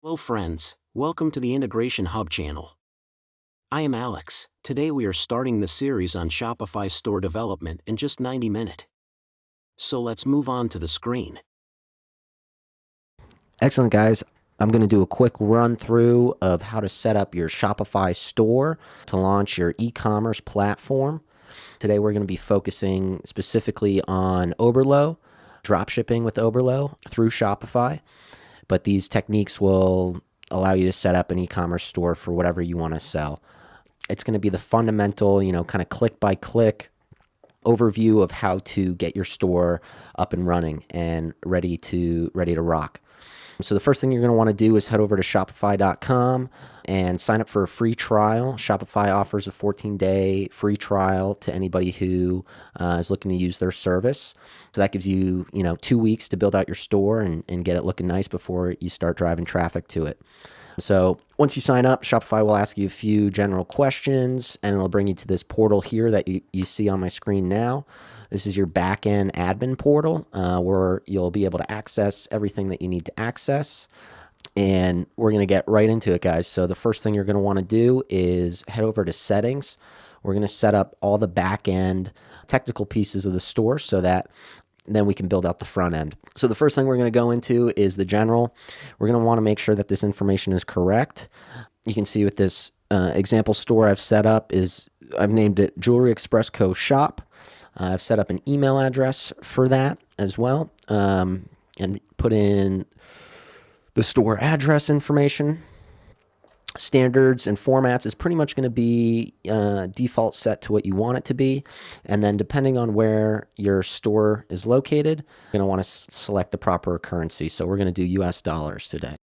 Hello friends, welcome to the Integration Hub channel. I am Alex. Today we are starting the series on Shopify store development in just 90 minutes. So let's move on to the screen. Excellent, guys. I'm going to do a quick run through of how to set up your Shopify store to launch your e-commerce platform. Today we're going to be focusing specifically on Oberlo, dropshipping with Oberlo through Shopify. But these techniques will allow you to set up an e-commerce store for whatever you want to sell. It's going to be the fundamental, kind of click by click overview of how to get your store up and running and ready to rock. So the first thing you're going to want to do is head over to shopify.com and sign up for a free trial. Shopify offers a 14-day free trial to anybody who is looking to use their service. So that gives you, 2 weeks to build out your store and get it looking nice before you start driving traffic to it. So once you sign up, Shopify will ask you a few general questions, and it'll bring you to this portal here that you see on my screen now. This is your back-end admin portal where you'll be able to access everything that you need to access. And we're going to get right into it, guys. So the first thing you're going to want to do is head over to settings. We're going to set up all the back-end technical pieces of the store so that then we can build out the front end. So the first thing we're going to go into is the general. We're going to want to make sure that this information is correct. You can see with this example store I've set up I've named it Jewelry Express Co. Shop. I've set up an email address for that as well, and put in the store address information. Standards and formats is pretty much going to be default set to what you want it to be. And then depending on where your store is located, you're going to want to select the proper currency. So we're going to do US dollars today.